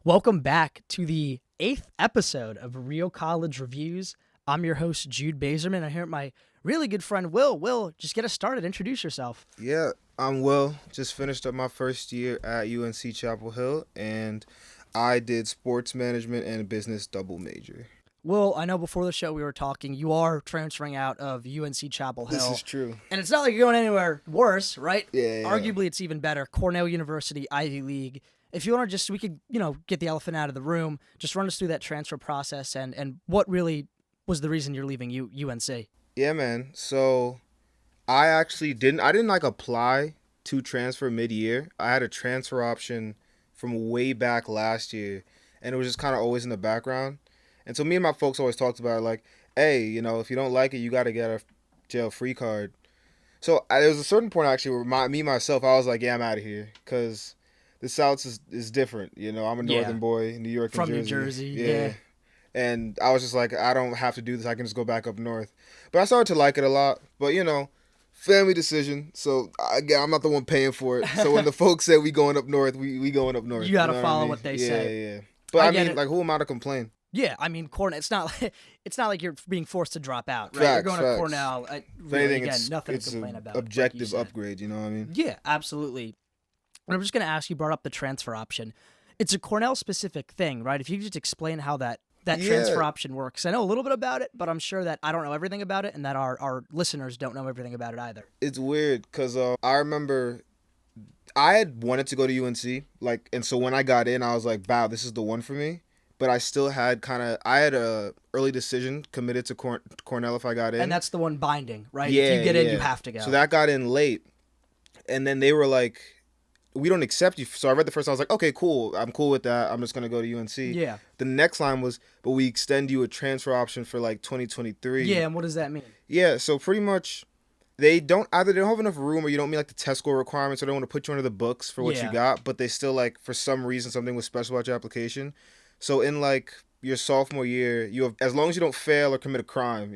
Welcome back to the 8th episode of Real College Reviews. I'm your host, Jude Bazerman. I'm here with my really good friend, Will. Will, just get us started. Introduce yourself. Yeah, I'm Will. Just finished up my first year at UNC Chapel Hill, and I did sports management and business double major. Will, I know before the show we were talking, you are transferring out of UNC Chapel Hill. This is true. And it's not like you're going anywhere worse, right? Yeah. Arguably, it's even better. Cornell University, Ivy League. If you want to just, we could, get the elephant out of the room, just run us through that transfer process and what really was the reason you're leaving UNC. Yeah, man. So I actually didn't apply to transfer mid-year. I had a transfer option from way back last year, and it was just kind of always in the background. And so me and my folks always talked about it, like, hey, if you don't like it, you got to get a jail-free card. So there was a certain point, actually, where myself, I was like, yeah, I'm out of here, because the South is different. I'm a northern boy, New York and Jersey. From New Jersey, yeah. And I was just like, I don't have to do this. I can just go back up north. But I started to like it a lot. But, family decision. So, again, I'm not the one paying for it. So when the folks say we going up north, we going up north. You got to follow what they say. Yeah. But like, who am I to complain? Yeah, I mean, Cornell. It's not like you're being forced to drop out, right? You're going to Cornell. Really, again, nothing to complain about. Objective upgrade. You know what I mean? Yeah, absolutely. And I'm just going to ask you. Brought up the transfer option. It's a Cornell specific thing, right? If you could just explain how that transfer option works. I know a little bit about it, but I'm sure that I don't know everything about it, and that our listeners don't know everything about it either. It's weird because I remember I had wanted to go to UNC, and so when I got in, I was like, wow, this is the one for me. But I still had I had a early decision committed to Cornell if I got in. And that's the one binding, right? Yeah, if you get in, you have to go. So that got in late. And then they were like, we don't accept you. So I read the first one. I was like, okay, cool. I'm cool with that. I'm just going to go to UNC. Yeah. The next line was, but we extend you a transfer option for 2023. Yeah, and what does that mean? Yeah, so pretty much they don't have enough room, or you don't meet the test score requirements, or they don't want to put you under the books for what you got, but they still for some reason something was special about your application. So in your sophomore year, you have, as long as you don't fail or commit a crime,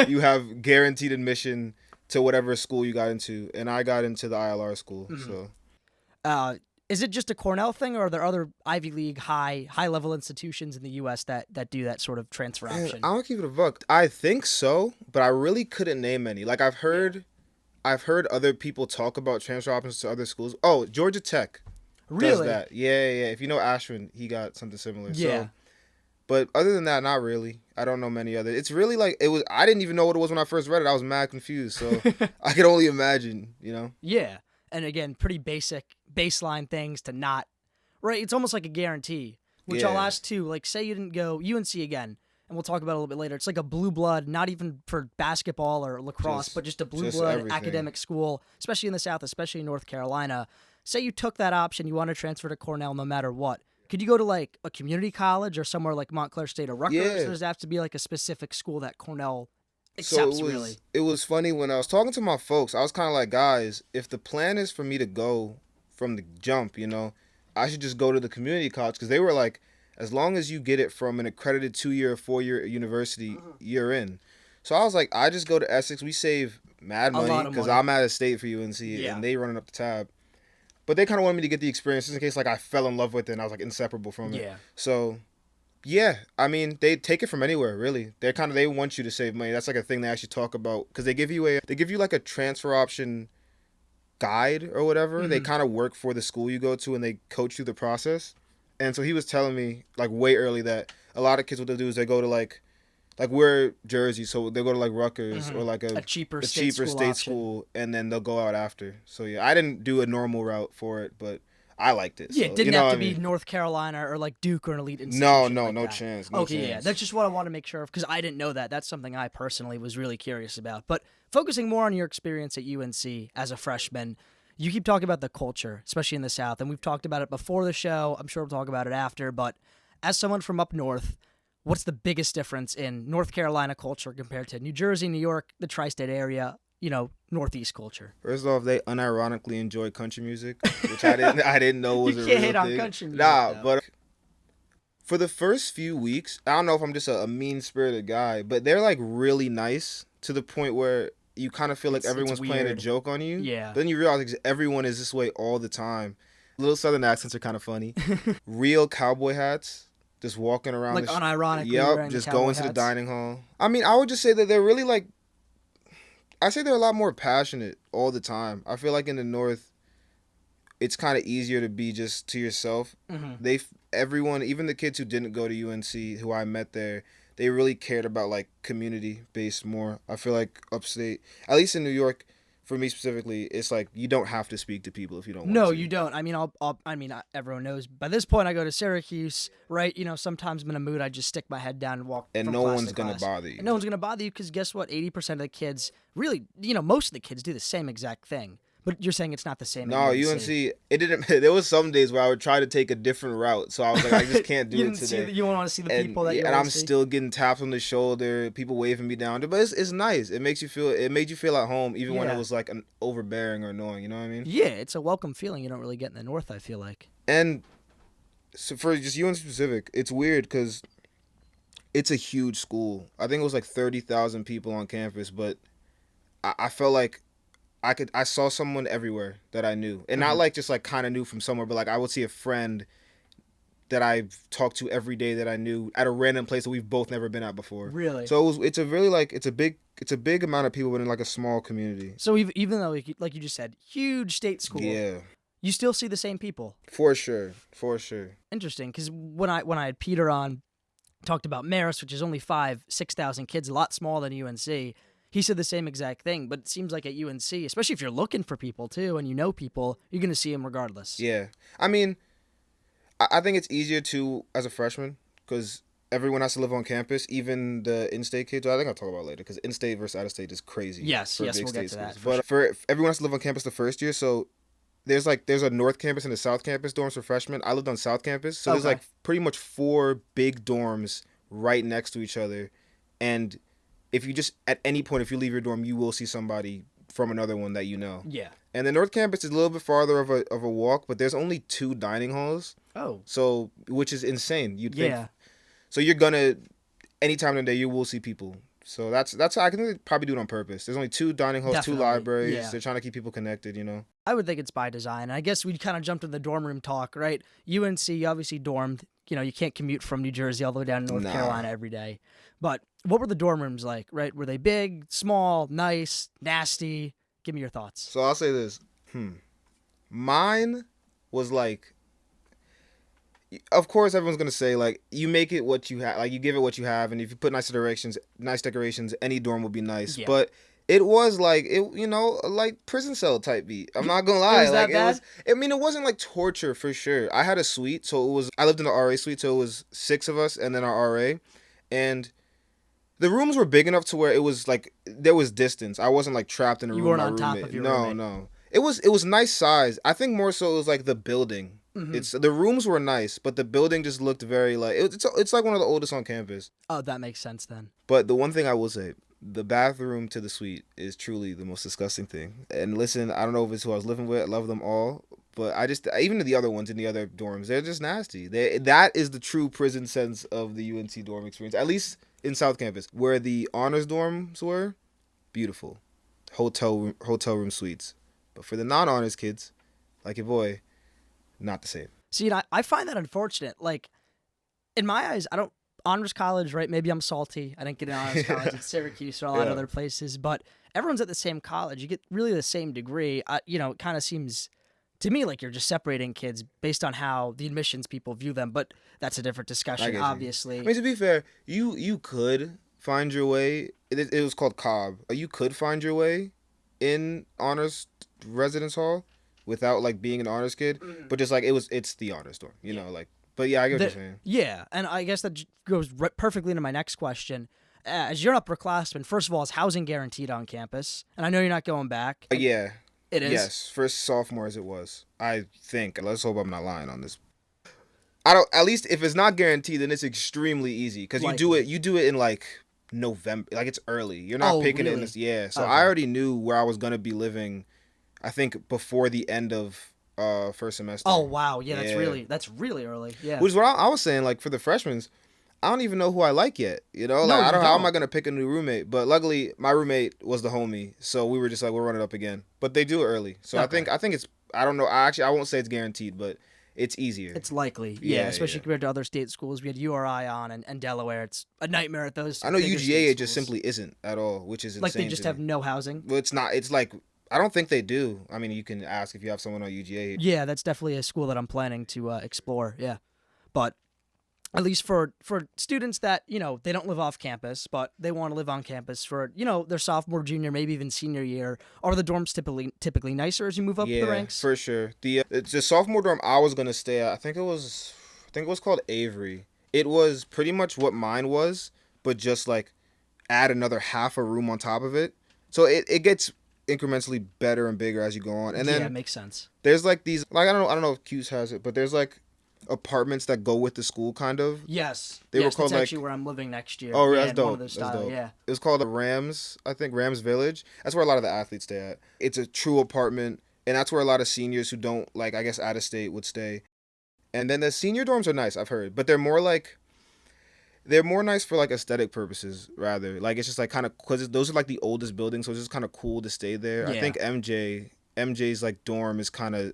you have guaranteed admission to whatever school you got into, and I got into the ILR school. Mm-hmm. So, is it just a Cornell thing, or are there other Ivy League high level institutions in the U.S. that do that sort of transfer option? I'll keep it a buck. I think so, but I really couldn't name any. I've heard other people talk about transfer options to other schools. Oh, Georgia Tech. Really? Does that. Yeah. If you know Ashwin, he got something similar. Yeah. So, but other than that, not really. I don't know many other. It's really it was. I didn't even know what it was when I first read it. I was mad confused. So I could only imagine. Yeah. And again, pretty baseline things to not. Right. It's almost like a guarantee, which I'll ask too. Say you didn't go UNC again, and we'll talk about it a little bit later. It's like a blue blood, not even for basketball or lacrosse, but just a blue blood everything. Academic school, especially in the South, especially in North Carolina. Say you took that option, you want to transfer to Cornell no matter what. Could you go to a community college or somewhere like Montclair State or Rutgers? Yeah. Or does it have to be a specific school that Cornell accepts, really? It was funny when I was talking to my folks. I was kind of like, guys, if the plan is for me to go from the jump, I should just go to the community college, because they were like, as long as you get it from an accredited 2-year or 4-year university, you're in. So I was like, I just go to Essex. We save mad money because I'm out of state for UNC, and they running up the tab. But they kind of wanted me to get the experience just in case I fell in love with it and I was inseparable from it. Yeah. So, yeah, I mean, they take it from anywhere, really. They want you to save money. That's a thing they actually talk about, because they give you a transfer option guide or whatever. Mm-hmm. They kind of work for the school you go to, and they coach you through the process. And so he was telling me way early that a lot of kids, what they'll do is they go to we're Jersey, so they go to Rutgers, or a cheaper state school, and then they'll go out after. So yeah, I didn't do a normal route for it, but I liked it. Yeah, so, it didn't have to be North Carolina or Duke or an elite institution. No chance. No okay, chance. Yeah, that's just what I want to make sure of, because I didn't know that. That's something I personally was really curious about. But focusing more on your experience at UNC as a freshman, you keep talking about the culture, especially in the South, and we've talked about it before the show. I'm sure we'll talk about it after, but as someone from up north, what's the biggest difference in North Carolina culture compared to New Jersey, New York, the tri-state area, Northeast culture? First off, they unironically enjoy country music, which I didn't know was a real thing. You can't hate on country music. Though. But for the first few weeks, I don't know if I'm just a mean-spirited guy, but they're really nice to the point where you kind of feel like everyone's playing a joke on you. Yeah. But then you realize everyone is this way all the time. Little Southern accents are kind of funny. Real cowboy hats, just walking around. Like unironically Yep, wearing just cowboy going to the hats. dining hall. I mean, I would just say that they're really like, I say they're a lot more passionate all the time. I feel like in the North, it's kind of easier to be just to yourself. Everyone, even the kids who didn't go to UNC, who I met there, they really cared about like community based more. I feel like upstate, at least in New York, for me specifically, it's like you don't have to speak to people if you don't want to. No, you don't. I mean, everyone knows by this point I go to Syracuse, right? You know, sometimes I'm in a mood, I just stick my head down and walk. And from no class one's to gonna class. bother you. And no one's gonna bother you because guess what? 80% of the kids, really, you know, most of the kids do the same exact thing. But you're saying it's not the same. No, at UNC. It didn't. There was some days where I would try to take a different route, so I was like, I just can't do it today. You want to see the people that you. And I'm still getting taps on the shoulder, people waving me down. But it's nice. It makes you feel. It made you feel at home, even when it was like an overbearing or annoying. You know what I mean? Yeah, it's a welcome feeling you don't really get in the North. I feel like. And so for just UNC specific, it's weird because it's a huge school. I think it was like 30,000 people on campus, but I felt like I saw someone everywhere that I knew, and not like just like kind of knew from somewhere, but like I would see a friend that I've talked to every day that I knew at a random place that we've both never been at before. Really? So it's a really like it's a big amount of people, but in like a small community. So even though like you just said, huge state school, yeah, you still see the same people. For sure. Interesting, because when I had Peter on, talked about Marist, which is only 6,000 kids, a lot smaller than UNC. He said the same exact thing, but it seems like at UNC, especially if you're looking for people too and you know people, you're going to see them regardless. Yeah. I mean, I think it's easier to, as a freshman, because everyone has to live on campus, even the in-state kids. I think I'll talk about it later, because in-state versus out-of-state is crazy. Yes, we'll get to that. But for everyone has to live on campus the first year, so there's a North Campus and a South Campus dorms for freshmen. I lived on South Campus, so there's like pretty much 4 big dorms right next to each other, and if you just, at any point, if you leave your dorm, you will see somebody from another one that you know. Yeah. And the North Campus is a little bit farther of a walk, but there's only 2 dining halls. Oh. So, which is insane. You'd think. Yeah. So you're gonna, anytime in the day, you will see people. So that's I think they probably do it on purpose. There's only 2 dining halls, Definitely. 2 libraries. Yeah. They're trying to keep people connected, you know. I would think it's by design. I guess we kind of jumped into the dorm room talk, right? UNC obviously dormed. You know, you can't commute from New Jersey all the way down to North Carolina every day. But what were the dorm rooms like, right? Were they big, small, nice, nasty? Give me your thoughts. So I'll say this. Mine was like, of course everyone's going to say, like, you make it what you have. Like, you give it what you have. And if you put nice decorations, any dorm will be nice. Yeah. But it was like, like prison cell type beat. I'm not going to lie. It was that bad? It wasn't like torture for sure. I had a suite. So I lived in the RA suite. So it was 6 of us and then our RA. And the rooms were big enough to where it was like there was distance. I wasn't like trapped in a room. You weren't on top of your roommate. No. It was nice size. I think more so it was like the building. Mm-hmm. The rooms were nice, but the building just looked very like it's like one of the oldest on campus. Oh, that makes sense then. But the one thing I will say, the bathroom to the suite is truly the most disgusting thing. And listen, I don't know if it's who I was living with. I love them all. But even the other ones in the other dorms, they're just nasty. That is the true prison sense of the UNC dorm experience, at least in South Campus, where the honors dorms were. Beautiful, hotel room suites. But for the non-honors kids, like your boy, not the same. See, I find that unfortunate. Like, in my eyes, honors college, right? Maybe I'm salty. I didn't get an honors college at Syracuse or a lot of other places, but everyone's at the same college. You get really the same degree. It kind of seems to me like you're just separating kids based on how the admissions people view them, but that's a different discussion, obviously. I mean, to be fair, you could find your way. It was called Cobb. You could find your way in honors residence hall without like being an honors kid, but just like it's the honors dorm, you know, like. But yeah, I get what you're saying. Yeah, and I guess that goes perfectly into my next question. As you're an upperclassman, first of all, is housing guaranteed on campus? And I know you're not going back. Yeah. It is? Yes, for sophomores it was. I think. Let's hope I'm not lying on this. At least if it's not guaranteed, then it's extremely easy because you do it in like November. Like it's early. You're not picking it in this. Yeah. So I already knew where I was gonna be living. I think before the end of first semester. Oh wow, yeah, that's really early. Yeah. Which is what I was saying. Like for the freshmen, I don't even know who I like yet. You know, like how am I gonna pick a new roommate? But luckily, my roommate was the homie, so we were just like we'll run it up again. But they do it early, so I think I don't know. I won't say it's guaranteed, but it's easier. It's likely, yeah, especially compared to other state schools. We had URI on and Delaware. It's a nightmare at those. I know bigger UGA state it just schools. simply isn't at all, which is insane. Like they just have no housing. Well, it's not. It's like I don't think they do. I mean, you can ask if you have someone on UGA. Yeah, that's definitely a school that I'm planning to explore. Yeah, but at least for students that they don't live off campus, but they want to live on campus for their sophomore, junior, maybe even senior year. Are the dorms typically nicer as you move up the ranks? For sure. It's the sophomore dorm I was gonna stay at. I think it was called Avery. It was pretty much what mine was, but just like add another half a room on top of it. So it gets incrementally better and bigger as you go on. And then it makes sense. There's like these I don't know if Q's has it, but there's like apartments that go with the school kind of. Yes. They were called that's actually where I'm living next year. Oh, that's dope. One of those That's dope. Yeah. It was called Rams, I think Rams Village. That's where a lot of the athletes stay at. It's a true apartment, and that's where a lot of seniors who don't I guess out of state would stay. And then the senior dorms are nice, I've heard, but they're more nice for aesthetic purposes rather. Like it's just kind of cuz those are like the oldest buildings, so it's just kind of cool to stay there. Yeah. I think MJ's dorm is kind of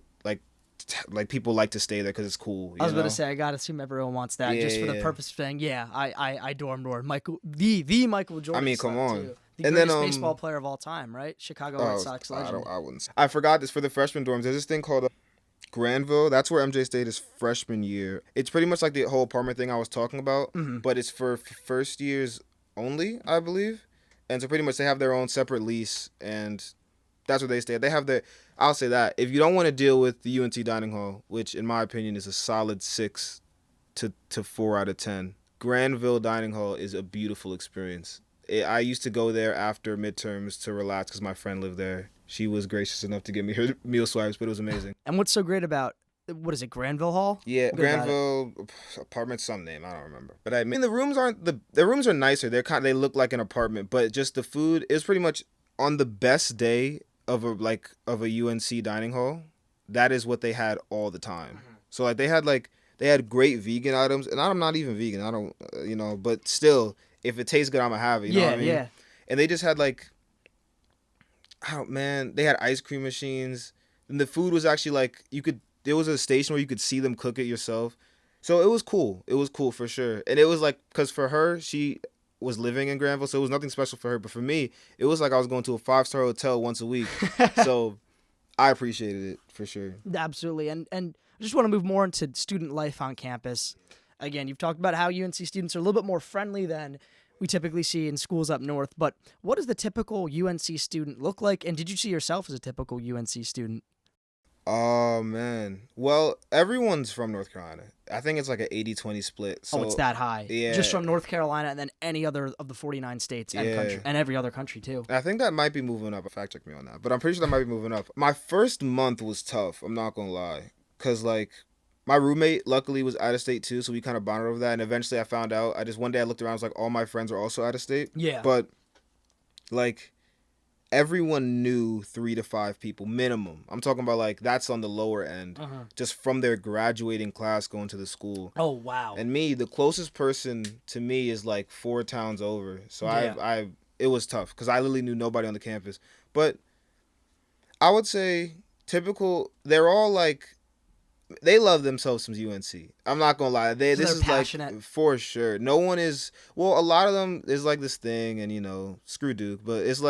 like people like to stay there because it's cool. I was about to say I gotta assume everyone wants that just for the purpose of saying I dormed Michael the Michael Jordan. I mean, come on. Too. The greatest baseball player of all time, right? Chicago White Sox legend. I wouldn't. I forgot this for the freshman dorms. There's this thing called Granville. That's where MJ stayed his freshman year. It's pretty much like the whole apartment thing I was talking about, but it's for first years only, I believe. And so pretty much they have their own separate lease, and that's where they stay. They have I'll say that. If you don't want to deal with the UNC dining hall, which in my opinion is a solid 6 to 4 out of 10, Granville Dining Hall is a beautiful experience. I used to go there after midterms to relax because my friend lived there. She was gracious enough to give me her meal swipes, but it was amazing. And what's so great about, what is it, Granville Hall? Yeah, Granville apartment, some name, I don't remember. But I mean, the rooms are nicer. They look like an apartment, but just the food is pretty much on the best day of a UNC dining hall. That is what they had all the time. So they had great vegan items, and I'm not even vegan. I don't, but still, if it tastes good, I'm gonna have it. You know what I mean? Yeah. And they just had they had ice cream machines, and the food was actually there was a station where you could see them cook it yourself. So it was cool. It was cool for sure. And it was because for her, she was living in Granville, so it was nothing special for her. But for me, it was like I was going to a 5-star hotel once a week. So I appreciated it for sure. Absolutely. And I just want to move more into student life on campus. Again, you've talked about how UNC students are a little bit more friendly than we typically see in schools up north. But what does the typical UNC student look like? And did you see yourself as a typical UNC student? Oh, man. Well, everyone's from North Carolina. I think it's like an 80-20 split. So, it's that high. Yeah. Just from North Carolina and then any other of the 49 states and country, and every other country, too. I think that might be moving up. Fact check me on that. But I'm pretty sure that might be moving up. My first month was tough. I'm not going to lie. Because, my roommate, luckily, was out of state, too. So we kind of bonded over that. And eventually I found out. One day I looked around. I was like, all my friends are also out of state. Yeah. But, everyone knew 3 to 5 people minimum. I'm talking about that's on the lower end, just from their graduating class going to the school. Oh wow! And me, the closest person to me is 4 towns over. So it was tough because I literally knew nobody on the campus. But I would say typical. They're all they love themselves some UNC. I'm not gonna lie. This is passionate. For sure. No one is. Well, a lot of them is this thing, and screw Duke, but it's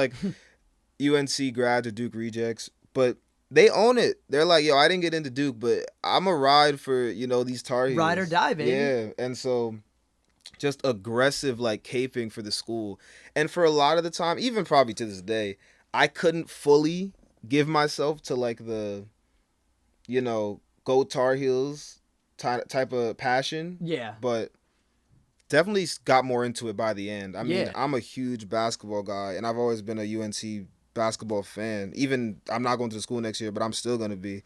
UNC grads or Duke rejects, but they own it. They're like, yo, I didn't get into Duke, but I'm a ride for, these Tar Heels. Ride or die, baby. Yeah, and so just aggressive, caping for the school. And for a lot of the time, even probably to this day, I couldn't fully give myself to, the, go Tar Heels type of passion. Yeah. But definitely got more into it by the end. I mean, I'm a huge basketball guy, and I've always been a UNC basketball fan. Even I'm not going to school next year, but I'm still going to be.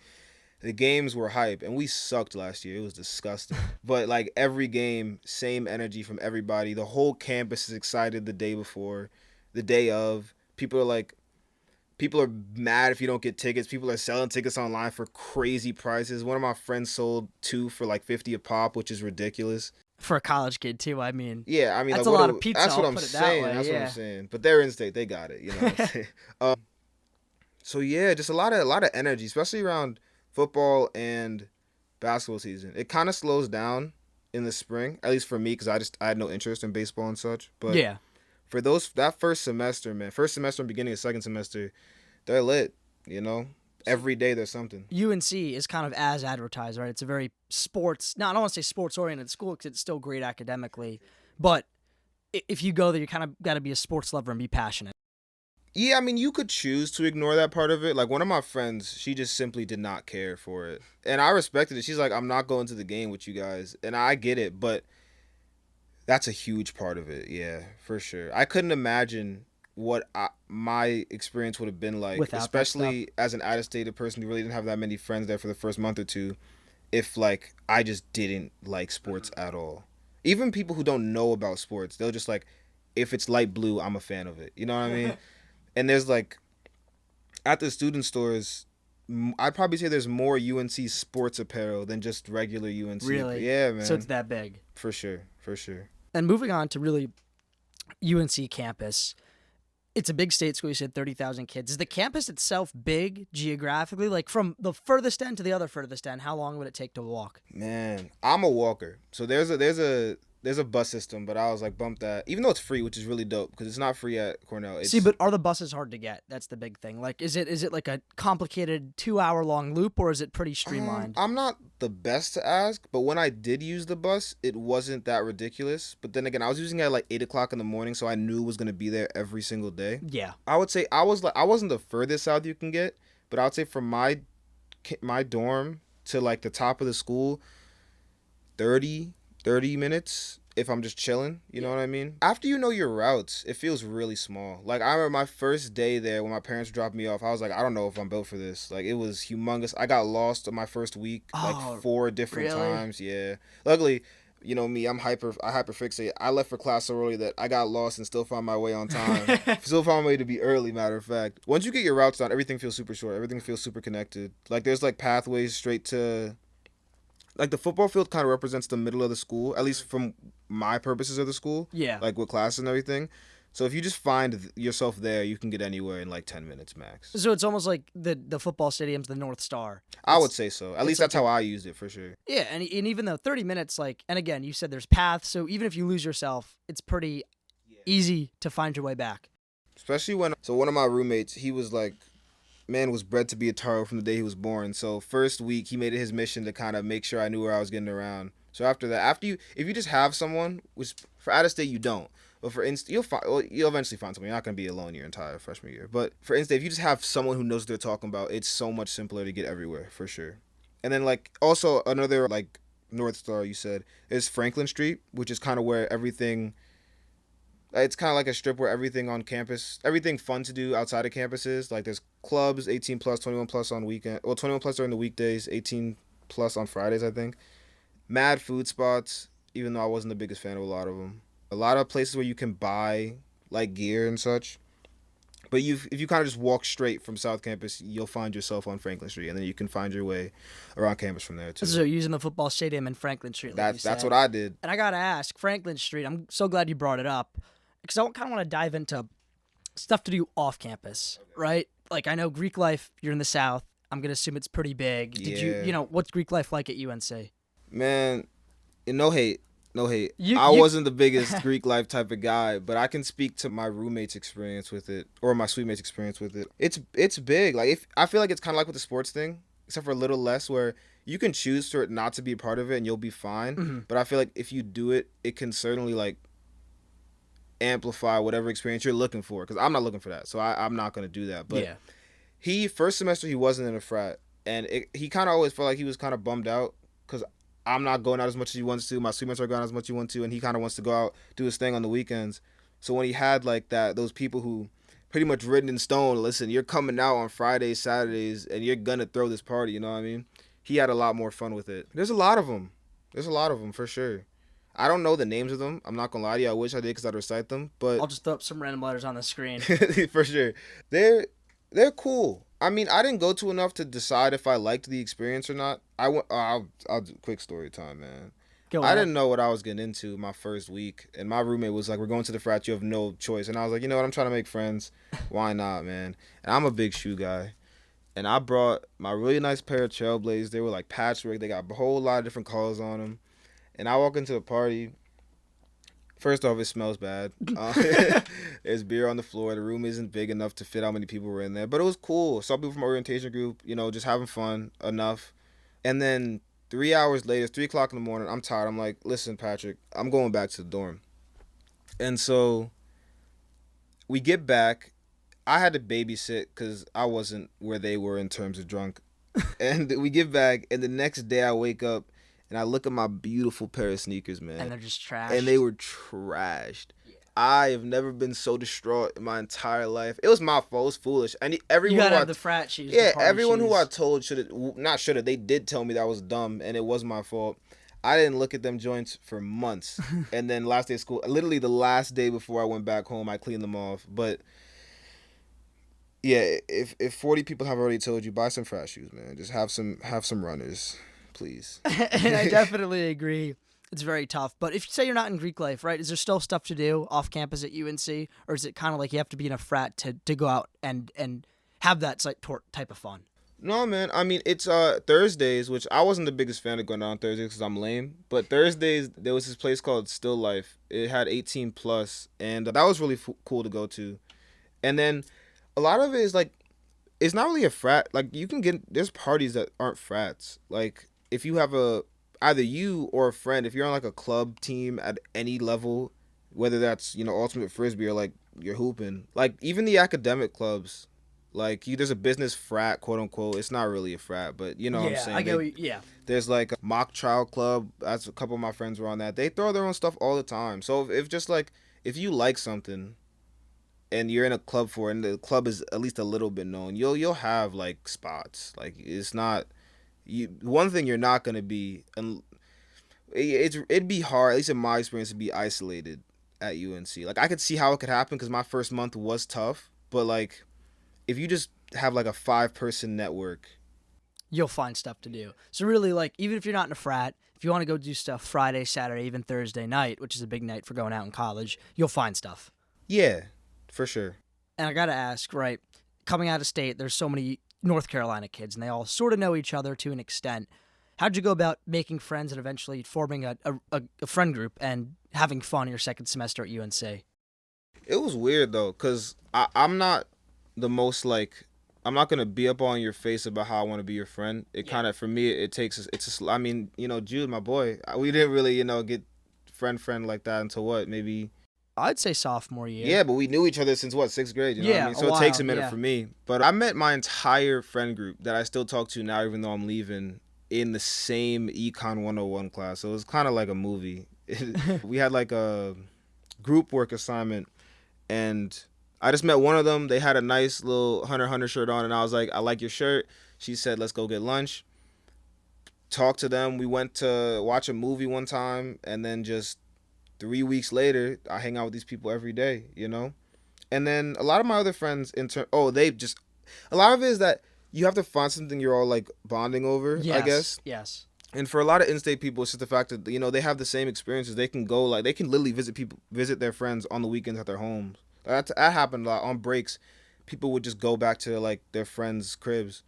The games were hype, and we sucked last year. It was disgusting. But, every game, same energy from everybody. The whole campus is excited the day before, the day of. People are mad if you don't get tickets. People are selling tickets online for crazy prices. One of my friends sold 2 for, $50 a pop, which is ridiculous. For a college kid, too, I mean. Yeah, I mean. That's a lot of pizza, That's what I'll I'm put it saying. that way. That's what I'm saying. But they're in-state. They got it, you know what I'm saying? So, yeah, just a lot of energy, especially around football and basketball season. It kind of slows down in the spring, at least for me, because I had no interest in baseball and such. But Yeah. for that first semester, man, first semester and beginning of second semester, they're lit. You know, every day there's something. UNC is kind of as advertised, right? It's a very sports. Now I don't want to say sports oriented school because it's still great academically, but if you go there, you kind of got to be a sports lover and be passionate. Yeah, I mean, you could choose to ignore that part of it. Like, one of my friends, she just simply did not care for it. And I respected it. She's like, I'm not going to the game with you guys. And I get it, but that's a huge part of it. Yeah, for sure. I couldn't imagine what my experience would have been like, Without that especially as an out-of-state person who really didn't have that many friends there for the first month or two, if, like, I just didn't like sports at all. Even people who don't know about sports, they'll just, like, if it's light blue, I'm a fan of it. You know what I mean? And there's, like, at the student stores, I'd probably say there's more UNC sports apparel than just regular UNC. Really? Yeah, man. So it's that big. For sure. For sure. And moving on to really UNC campus, it's a big state school. You said 30,000 kids. Is the campus itself big geographically? Like from the furthest end to the other furthest end, how long would it take to walk? Man, I'm a walker. So there's a bus system, but I was like bumped that, even though it's free, which is really dope because it's not free at Cornell. See, but are the buses hard to get? That's the big thing. Like, is it like a complicated 2-hour long loop, or is it pretty streamlined? I'm not the best to ask, but when I did use the bus, it wasn't that ridiculous. But then again, I was using it at like 8 o'clock in the morning, so I knew it was gonna be there every single day. Yeah. I would say I wasn't the furthest south you can get, but I would say from my dorm to like the top of the school, 30 minutes if I'm just chilling, you know what I mean? After you know your routes, it feels really small. Like, I remember my first day there when my parents dropped me off, I was like, I don't know if I'm built for this. Like, it was humongous. I got lost on my first week, like 4 different times. Yeah. Luckily, you know me, I hyperfixate. I left for class so early that I got lost and still found my way on time. Still found my way to be early, matter of fact. Once you get your routes down, everything feels super short. Everything feels super connected. Like, there's like pathways straight to... Like, the football field kind of represents the middle of the school, at least from my purposes of the school. Yeah. Like, with classes and everything. So if you just find yourself there, you can get anywhere in like 10 minutes max. So it's almost like the football stadium's the North Star. I would say so. At least that's how I used it, for sure. Yeah, and even though 30 minutes, like, and again, you said there's paths, so even if you lose yourself, it's pretty easy to find your way back. Especially when... So one of my roommates, he was like... Man was bred to be a Taro from the day he was born. So first week, he made it his mission to kind of make sure I knew where I was getting around. So after that, if you just have someone, which for out of state you don't, but for instance, you'll eventually find someone. You're not gonna be alone your entire freshman year. But for instance, if you just have someone who knows what they're talking about, it's so much simpler to get everywhere, for sure. And then like also another like North Star you said is Franklin Street, which is kind of where everything... It's kind of like a strip where everything on campus, everything fun to do outside of campus is. Like, there's clubs, 18 plus, 21 plus on weekend. Well, 21 plus during the weekdays, 18 plus on Fridays, I think. Mad food spots, even though I wasn't the biggest fan of a lot of them. A lot of places where you can buy, like, gear and such. But if you kind of just walk straight from South Campus, you'll find yourself on Franklin Street, and then you can find your way around campus from there, too. So using the football stadium in Franklin Street, like that's what I did. And I got to ask, Franklin Street, I'm so glad you brought it up, because I kind of want to dive into stuff to do off campus, right? Like, I know Greek life, you're in the South. I'm going to assume it's pretty big. Did you what's Greek life like at UNC? Man, no hate. I wasn't the biggest Greek life type of guy, but I can speak to my roommate's experience with it, or my suite mate's experience with it. It's big. Like, I feel like it's kind of like with the sports thing, except for a little less, where you can choose for it not to be a part of it and you'll be fine. Mm-hmm. But I feel like if you do it, it can certainly like amplify whatever experience you're looking for, because I'm not looking for that, so I'm not going to do that. But first semester he wasn't in a frat, and he kind of always felt like he was kind of bummed out because I'm not going out as much as he wants to, my students are going out as much as he wants to, and he kind of wants to go out, do his thing on the weekends. So when he had like those people who pretty much written in stone, listen, you're coming out on Fridays, Saturdays, and you're gonna throw this party, you know what I mean? He had a lot more fun with it. There's a lot of them for sure. I don't know the names of them. I'm not going to lie to you. I wish I did because I'd recite them. But I'll just throw up some random letters on the screen. For sure. They're cool. I mean, I didn't go to enough to decide if I liked the experience or not. I'll do quick story time, man. I didn't know what I was getting into my first week. And my roommate was like, we're going to the frat. You have no choice. And I was like, you know what? I'm trying to make friends. Why not, man? And I'm a big shoe guy. And I brought my really nice pair of Trailblazers. They were like patchwork. They got a whole lot of different colors on them. And I walk into the party. First off, it smells bad. There's beer on the floor. The room isn't big enough to fit how many people were in there. But it was cool. Saw people from my orientation group, just having fun enough. And then 3 hours later, it's 3 o'clock in the morning. I'm tired. I'm like, listen, Patrick, I'm going back to the dorm. And so we get back. I had to babysit because I wasn't where they were in terms of drunk. And we get back, and the next day I wake up, and I look at my beautiful pair of sneakers, man. And they're just trashed. And they were trashed. Yeah. I have never been so distraught in my entire life. It was my fault. It was foolish. And everyone you gotta have the frat shoes. Yeah, everyone who I told they did tell me that I was dumb, and it was my fault. I didn't look at them joints for months. And then last day of school, literally the last day before I went back home, I cleaned them off. But yeah, if 40 people have already told you, buy some frat shoes, man. Just have some runners, please. And I definitely agree. It's very tough. But if you say you're not in Greek life, right, is there still stuff to do off campus at UNC? Or is it kind of like you have to be in a frat to go out and have that type of fun? No, man. I mean, it's Thursdays, which I wasn't the biggest fan of going out on Thursdays because I'm lame. But Thursdays, there was this place called Still Life. It had 18 plus, and that was really cool to go to. And then a lot of it is like, it's not really a frat. Like, there's parties that aren't frats. Like, if you have either you or a friend, if you're on like a club team at any level, whether that's, ultimate frisbee or like you're hooping, like even the academic clubs, like there's a business frat, quote unquote. It's not really a frat, but you know what I'm saying. I get yeah. There's like a mock trial club. That's a couple of my friends were on that. They throw their own stuff all the time. So if you like something and you're in a club for it, and the club is at least a little bit known, you'll have like spots. Like it's not one thing you're not gonna be, and it'd be hard, at least in my experience, to be isolated at UNC. Like I could see how it could happen because my first month was tough, but like if you just have like a 5-person network, you'll find stuff to do. So really, like, even if you're not in a frat, if you want to go do stuff Friday, Saturday, even Thursday night, which is a big night for going out in college, you'll find stuff. Yeah, for sure. And I got to ask, right, coming out of state, there's so many North Carolina kids, and they all sort of know each other to an extent. How'd you go about making friends and eventually forming a friend group and having fun your second semester at UNC? It was weird, though, because I'm not the most, like, I'm not going to be up on your face about how I want to be your friend. Kind of, for me, I mean, Jude, my boy, we didn't really, get friend like that until what, maybe... I'd say sophomore year. Yeah, but we knew each other since, 6th grade, you know what I mean? So it takes a minute for me. But I met my entire friend group that I still talk to now, even though I'm leaving, in the same Econ 101 class. So it was kind of like a movie. We had like a group work assignment, and I just met one of them. They had a nice little Hunter shirt on, and I was like, I like your shirt. She said, let's go get lunch. Talked to them. We went to watch a movie one time, and then just 3 weeks later, I hang out with these people every day, And then a lot of my other friends, a lot of it is that you have to find something you're all like bonding over, I guess. Yes. And for a lot of in-state people, it's just the fact that, they have the same experiences. They can go, they can literally visit their friends on the weekends at their homes. That happened a lot. On breaks, people would just go back to, their friends' cribs.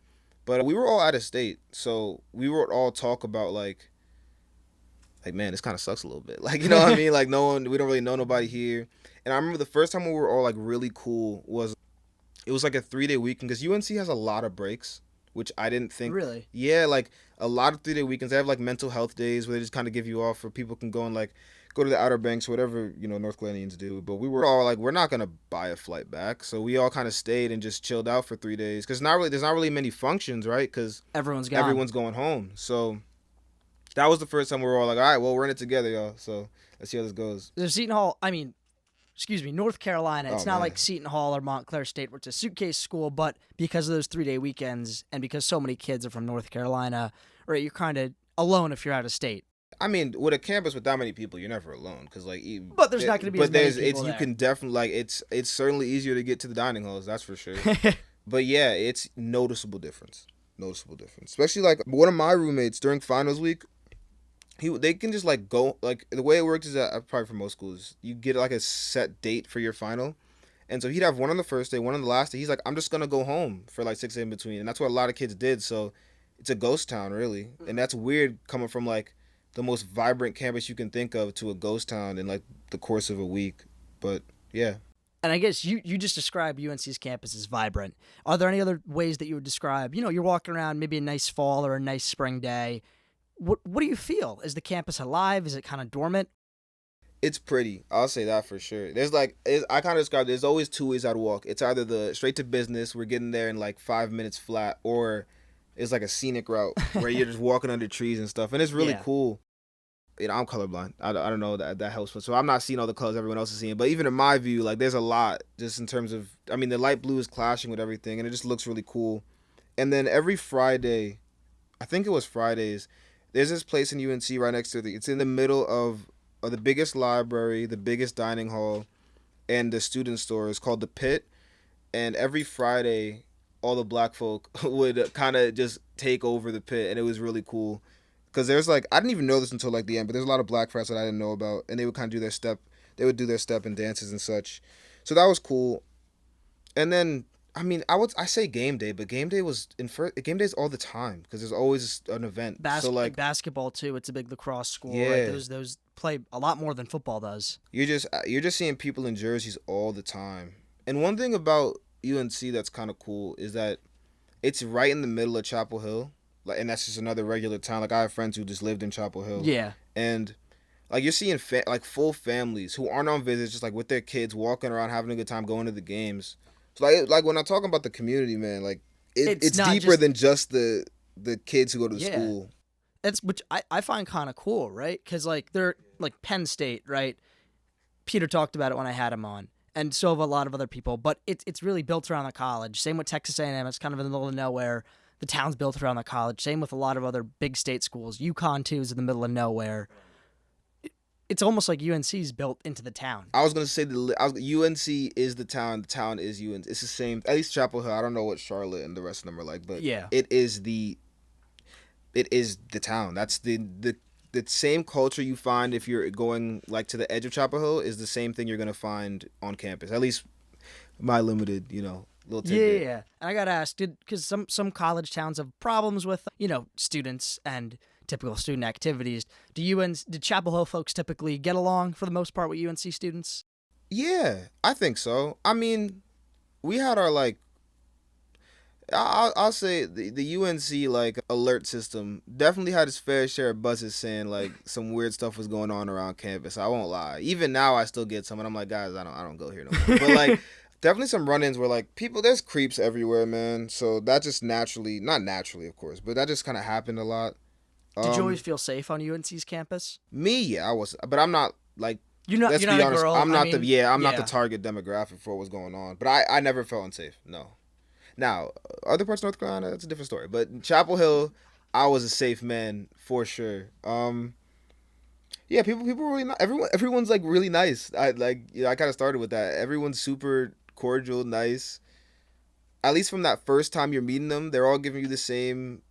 But we were all out of state, so we would all talk about, man, this kind of sucks a little bit. You know what I mean? We don't really know nobody here. And I remember the first time we were all, really cool it was, a 3-day weekend, because UNC has a lot of breaks, which I didn't think. Really? Yeah, a lot of 3-day weekends. They have, mental health days where they just kind of give you off, where people can go and, go to the Outer Banks, whatever, North Carolinians do. But we were all, we're not going to buy a flight back. So we all kind of stayed and just chilled out for 3 days. Because there's not really many functions, right? Because everyone's gone. Everyone's going home. So that was the first time we were all all right, well, we're in it together, y'all. So let's see how this goes. There's Seton Hall, North Carolina. It's not like Seton Hall or Montclair State where it's a suitcase school, but because of those 3-day weekends and because so many kids are from North Carolina, right, you're kind of alone if you're out of state. I mean, with a campus with that many people, you're never alone, because But there's not going to be as many people there. You can definitely it's certainly easier to get to the dining halls, that's for sure. But yeah, it's noticeable difference, especially one of my roommates during finals week. They can just go, the way it works is that probably for most schools, you get a set date for your final, And so he'd have one on the first day, one on the last day. He's like, I'm just gonna go home for like 6 days in between, and that's what a lot of kids did. So it's a ghost town, really, and that's weird coming from like the most vibrant campus you can think of to a ghost town in like the course of a week. But yeah. And I guess you just described UNC's campus as vibrant. Are there any other ways that you would describe, you're walking around maybe a nice fall or a nice spring day. What do you feel? Is the campus alive? Is it kind of dormant? It's pretty. I'll say that for sure. There's like, I kind of described there's always two ways I'd walk. It's either the straight to business, we're getting there in like 5 minutes flat, or it's like a scenic route where you're just walking under trees and stuff. And it's really cool. I'm colorblind. I don't know that helps. So I'm not seeing all the colors everyone else is seeing. But even in my view, like there's a lot just in terms of, I mean, the light blue is clashing with everything and it just looks really cool. And then every Friday, I think it was Fridays, there's this place in UNC right next to it. It's in the middle of the biggest library, the biggest dining hall, and the student store. It's called The Pit. And every Friday, all the black folk would kind of just take over The Pit. And it was really cool. Because there's like, I didn't even know this until like the end, but there's a lot of black frats that I didn't know about. And they would kind of do their step. They would do their step and dances and such. So that was cool. And then, I mean, I say game day, but game day is all the time because there's always an event. So like basketball too. It's a big lacrosse school. Yeah. Right? Those play a lot more than football does. You're just seeing people in jerseys all the time. And one thing about UNC that's kind of cool is that it's right in the middle of Chapel Hill. Like, and that's just another regular town. Like I have friends who just lived in Chapel Hill. Yeah. And like you're seeing like full families who aren't on visits, just like with their kids walking around having a good time, going to the games. So like when I'm talking about the community, man, like it's deeper than just the kids who go to the school. That's which I find kind of cool, right? Because like they're like Penn State, right? Peter talked about it when I had him on, and so have a lot of other people. But it's really built around the college. Same with Texas A&M. It's kind of in the middle of nowhere. The town's built around the college. Same with a lot of other big state schools. UConn too is in the middle of nowhere. It's almost like UNC's built into the town. I was gonna say UNC is the town. The town is UNC. It's the same. At least Chapel Hill. I don't know what Charlotte and the rest of them are like, but it is the town. That's the same culture you find if you're going like to the edge of Chapel Hill is the same thing you're gonna find on campus. At least my limited, little tidbit. Yeah. And I got asked, because some college towns have problems with, students and typical student activities. Did Chapel Hill folks typically get along for the most part with UNC students? Yeah, I think so. I mean, we had our like, I'll say the UNC like alert system definitely had its fair share of buzzes saying like some weird stuff was going on around campus. I won't lie. Even now, I still get some, and I'm like, guys, I don't go here no more. But like. Definitely some run-ins where, like, there's creeps everywhere, man. So that just not naturally, of course, but that just kind of happened a lot. Did you always feel safe on UNC's campus? Me, yeah, I was. But I'm not, like, you're not a girl. I'm not the target demographic for what was going on. But I never felt unsafe, no. Now, other parts of North Carolina, that's a different story. But Chapel Hill, I was a safe man, for sure. Yeah, people were really nice. Everyone's, like, really nice. I kind of started with that. Everyone's super cordial, nice. At least from that first time you're meeting them, they're all giving you the same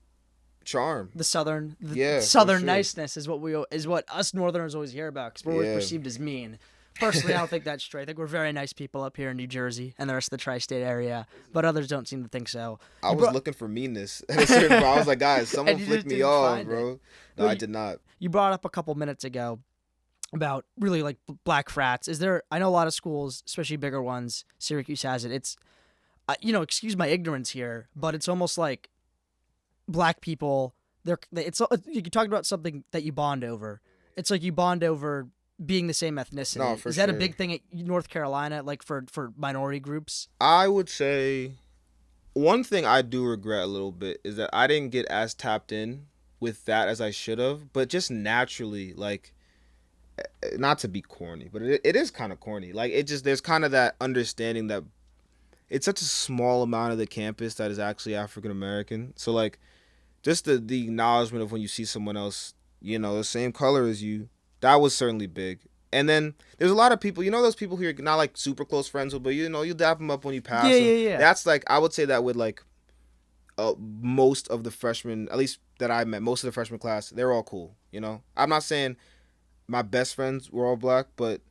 charm. The southern sure. niceness is what us Northerners always hear about because we're always perceived as mean. Personally, I don't think that's true. I think we're very nice people up here in New Jersey and the rest of the tri-state area, but others don't seem to think so. I was looking for meanness at a certain point. I was like, guys, someone flicked me off, bro. No, I did not. You brought up a couple minutes ago about really like black frats. I know a lot of schools, especially bigger ones, Syracuse has it. It's, excuse my ignorance here, but it's almost like black people, you talked about something that you bond over. It's like you bond over being the same ethnicity. No, for Is that sure. a big thing at North Carolina, like for minority groups? I would say one thing I do regret a little bit is that I didn't get as tapped in with that as I should have, but just naturally, like, not to be corny, but it is kind of corny. Like, there's kind of that understanding that it's such a small amount of the campus that is actually African American. So, like, just the acknowledgement of when you see someone else, the same color as you, that was certainly big. And then there's a lot of people, those people who you're not, like, super close friends with, but, you dap them up when you pass them. Yeah. That's, like, I would say that with, like, most of the freshmen, at least that I met, most of the freshman class, they're all cool, I'm not saying my best friends were all black, but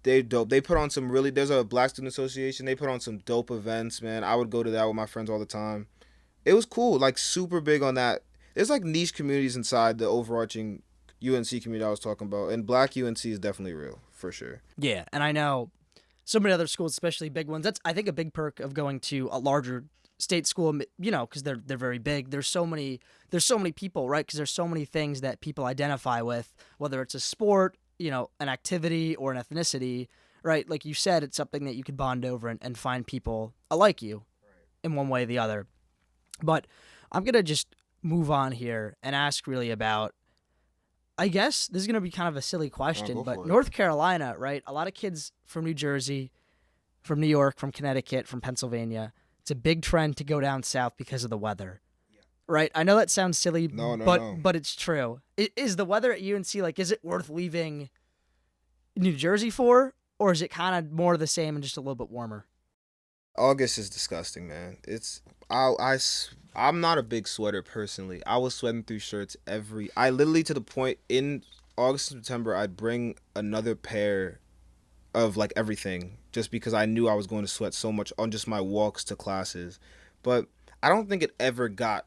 They dope. They put on some really. There's a Black Student Association. They put on some dope events, man. I would go to that with my friends all the time. It was cool. Like super big on that. There's like niche communities inside the overarching UNC community I was talking about, and Black UNC is definitely real for sure. Yeah, and I know so many other schools, especially big ones. That's I think a big perk of going to a larger state school. You know, because they're very big. There's so many people, right? Because there's so many things that people identify with, whether it's a sport, you know, an activity or an ethnicity, right? Like you said, it's something that you could bond over and find people like you in one way or the other. But I'm going to just move on here and ask really about, I guess this is going to be kind of a silly question, but North Carolina, right? A lot of kids from New Jersey, from New York, from Connecticut, from Pennsylvania, it's a big trend to go down south because of the weather. Right, I know that sounds silly, but it's true. Is the weather at UNC like? Is it worth leaving New Jersey for, or is it kind of more the same and just a little bit warmer? August is disgusting, man. I'm not a big sweater personally. I was sweating through shirts I literally to the point in August and September I'd bring another pair of like everything just because I knew I was going to sweat so much on just my walks to classes. But I don't think it ever got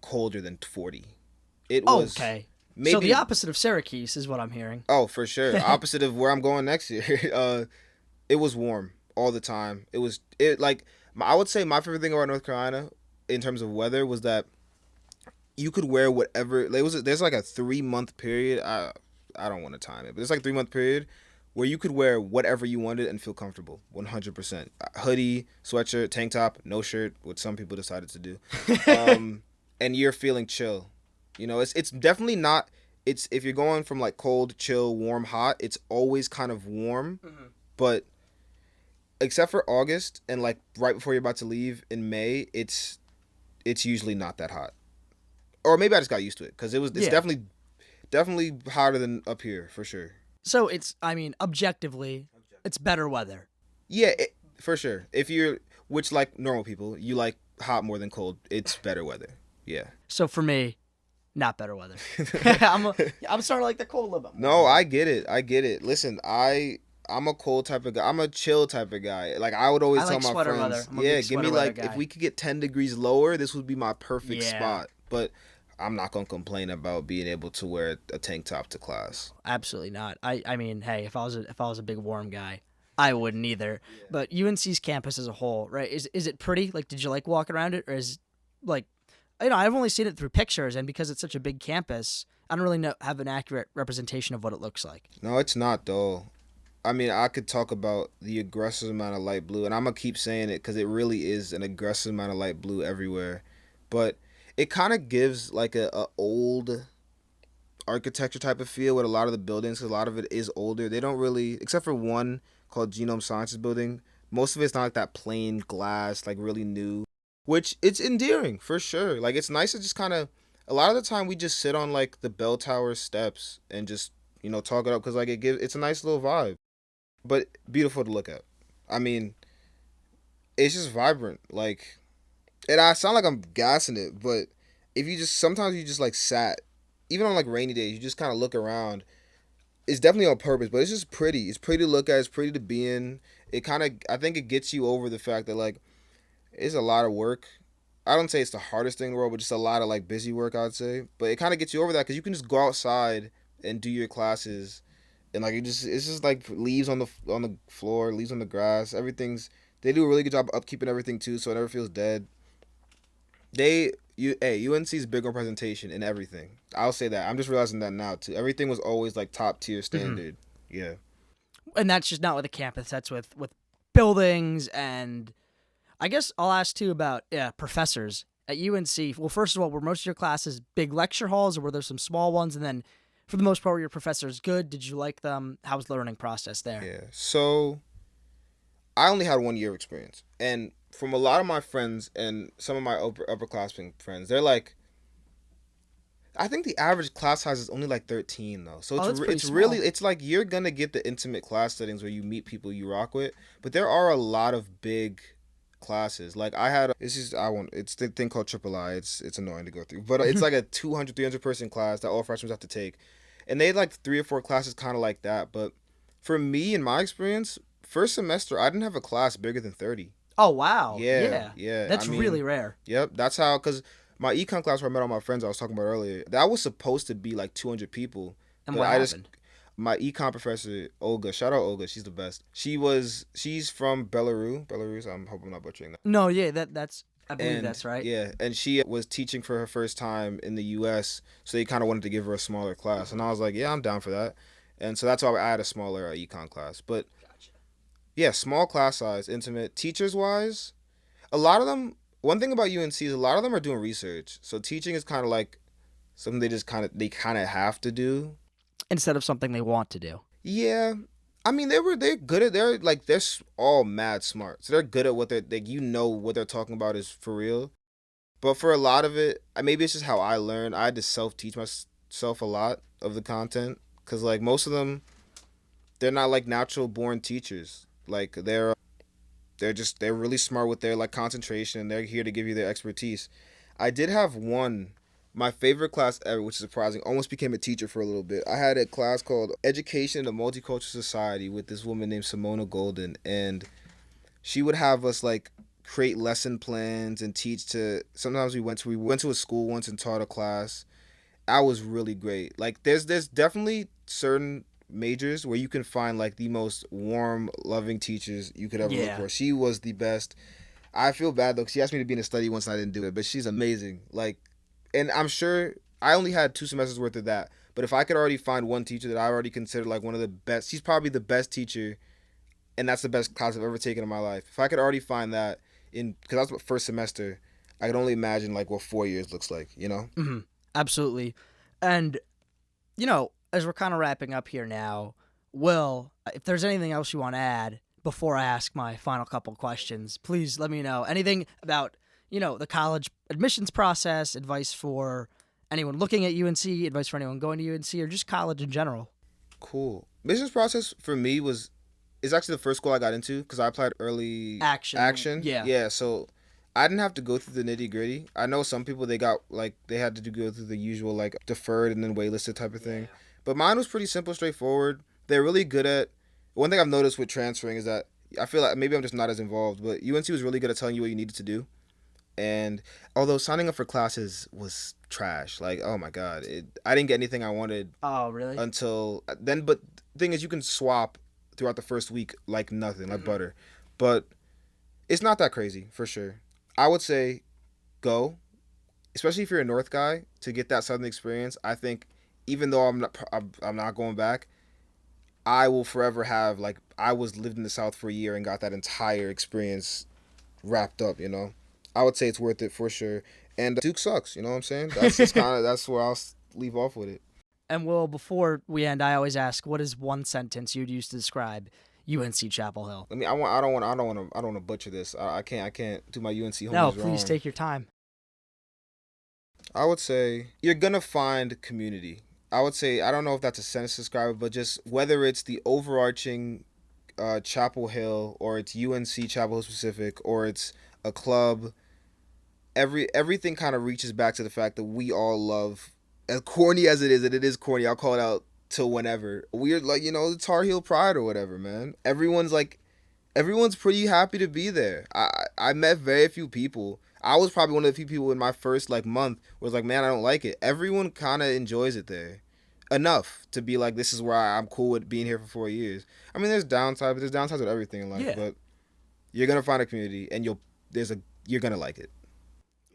colder than 40. It was okay. Maybe, so the opposite of Syracuse is what I'm hearing. Oh, for sure. Opposite of where I'm going next year. It was warm all the time. I would say my favorite thing about North Carolina in terms of weather was that you could wear whatever. There's like a 3-month period. I don't want to time it, but there's like a 3-month period where you could wear whatever you wanted and feel comfortable 100%. Hoodie, sweatshirt, tank top, no shirt, which some people decided to do. And you're feeling chill. You know, it's definitely not. It's if you're going from like cold, chill, warm, hot. It's always kind of warm, but except for August and like right before you're about to leave in May, it's usually not that hot. Or maybe I just got used to it because it's definitely hotter than up here for sure. So objectively, it's better weather. Yeah, for sure. Which like normal people, you like hot more than cold. It's better weather. Yeah. So for me, not better weather. I'm starting to like the cold a little bit more. No, I get it. Listen, I'm a cold type of guy. I'm a chill type of guy. Like I would always tell my friends, give me like if we could get 10 degrees lower, this would be my perfect spot. But I'm not gonna complain about being able to wear a tank top to class. Absolutely not. I mean, hey, if I was a big warm guy, I wouldn't either. Yeah. But UNC's campus as a whole, right? Is it pretty? Like, did you like walking around it, or is like? I've only seen it through pictures, and because it's such a big campus, I don't really have an accurate representation of what it looks like. No, it's not, though. I mean, I could talk about the aggressive amount of light blue, and I'm going to keep saying it because it really is an aggressive amount of light blue everywhere. But it kind of gives like a old architecture type of feel with a lot of the buildings, because a lot of it is older. They don't really, except for one called Genome Sciences Building, most of it's not like that plain glass, like really new. Which it's endearing for sure. Like it's nice to just kind of. A lot of the time we just sit on like the bell tower steps and just talk it up because like it's a nice little vibe, but beautiful to look at. I mean, it's just vibrant. Like, and I sound like I'm gassing it, but sometimes you just like sat, even on like rainy days, you just kind of look around. It's definitely on purpose, but it's just pretty. It's pretty to look at. It's pretty to be in. I think it gets you over the fact that like. It's a lot of work. I don't say it's the hardest thing in the world, but just a lot of like busy work, I'd say. But it kind of gets you over that because you can just go outside and do your classes, and like it's just like leaves on the floor, leaves on the grass. They do a really good job of upkeeping everything too, so it never feels dead. UNC's big on presentation and everything. I'll say that. I'm just realizing that now too. Everything was always like top tier standard. Mm-hmm. Yeah. And that's just not with the campus. That's with buildings and. I guess I'll ask, too, about professors at UNC. Well, first of all, were most of your classes big lecture halls, or were there some small ones? And then, for the most part, were your professors good? Did you like them? How was the learning process there? Yeah, so I only had 1 year of experience. And from a lot of my friends and some of my upperclassmen friends, they're like, I think the average class size is only like 13, though. So it's really, it's like you're going to get the intimate class settings where you meet people you rock with. But there are a lot of big classes. Like it's the thing called III. It's annoying to go through, but it's like a 200-300 person class that all freshmen have to take, and they had like 3 or 4 classes kind of like that. But For me, in my experience, first semester I didn't have a class bigger than 30. Oh, wow. Yeah, Yeah. yeah. I That's really mean, rare. yep. That's how, because my econ class where I met all my friends I was talking about earlier, that was supposed to be like 200 people, And but what happened? my econ professor Olga, shout out Olga, she's the best. She's from Belarus. I hope I'm not butchering that. No, yeah, that's I believe And that's right. yeah, and she was teaching for her first time in the U.S., so they kind of wanted to give her a smaller class, and I was like, yeah, I'm down for that. And so that's why I had a smaller econ class. But Gotcha. yeah, small class size, intimate. Teachers wise, a lot of them. One thing about UNC is a lot of them are doing research. So teaching is kind of like something they kind of have to do. Instead of something they want to do. Yeah, I mean they're good at all mad smart. So they're good at what they're like. What they're talking about is for real. But for a lot of it, maybe it's just how I learned. I had to self teach myself a lot of the content because like most of them, they're not like natural born teachers. Like they're really smart with their like concentration, and they're here to give you their expertise. I did have one, my favorite class ever, which is surprising, almost became a teacher for a little bit. I had a class called Education in a Multicultural Society with this woman named Simona Golden, and she would have us like create lesson plans and teach to. Sometimes we went to a school once and taught a class. That was really great. Like there's definitely certain majors where you can find like the most warm, loving teachers you could ever look Yeah. for. She was the best. I feel bad though, 'cause she asked me to be in a study once and I didn't do it, but she's amazing. Like, and I'm sure I only had 2 semesters worth of that. But if I could already find one teacher that I already consider like one of the best, she's probably the best teacher, and that's the best class I've ever taken in my life. If I could already find that because that was my first semester, I could only imagine like what 4 years looks like. You know? Hmm. Absolutely. And, as we're kind of wrapping up here now, Will, if there's anything else you want to add before I ask my final couple questions, please let me know. Anything about, the college admissions process, advice for anyone looking at UNC, advice for anyone going to UNC, or just college in general. Cool. Business process for me is actually the first school I got into because I applied early Action. Yeah. Yeah, so I didn't have to go through the nitty gritty. I know some people they had to go through the usual like deferred and then waitlisted type of thing. But mine was pretty simple, straightforward. They're really good at one thing I've noticed with transferring is that I feel like maybe I'm just not as involved, but UNC was really good at telling you what you needed to do. And although signing up for classes was trash, like oh my god, I didn't get anything I wanted Oh, really? until then. But the thing is, you can swap throughout the first week like nothing, like butter. But it's not that crazy for sure. I would say go, especially if you're a North guy, to get that Southern experience. I think even though I'm not going back, I will forever have like I was lived in the South for a year and got that entire experience wrapped up. I would say it's worth it for sure. And Duke sucks. You know what I'm saying? That's just that's where I'll leave off with it. And Will, before we end, I always ask, what is one sentence you'd use to describe UNC Chapel Hill? I mean, I don't want to butcher this. I can't do my UNC homies No, wrong. please take your time. I would say you're gonna find community. I would say I don't know if that's a sentence to describe it, but just whether it's the overarching Chapel Hill or it's UNC Chapel Hill specific or it's a club, everything kind of reaches back to the fact that we all love, as corny as it is, and it is corny. I'll call it out till whenever. We're like the Tar Heel pride or whatever, man. Everyone's pretty happy to be there. I met very few people. I was probably one of the few people in my first like month was like, man, I don't like it. Everyone kind of enjoys it there enough to be like, this is where I'm cool with being here for 4 years. I mean, there's downsides, but there's downsides with everything in life. Yeah. But you're gonna find a community, and you're gonna like it.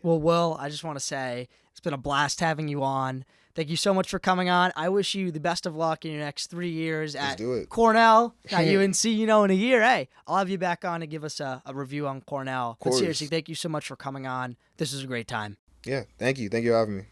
Well, Will, I just want to say it's been a blast having you on. Thank you so much for coming on. I wish you the best of luck in your next 3 years Let's at do it. Cornell, at UNC, in a year. Hey, I'll have you back on to give us a review on Cornell. But seriously, thank you so much for coming on. This was a great time. Yeah, thank you. Thank you for having me.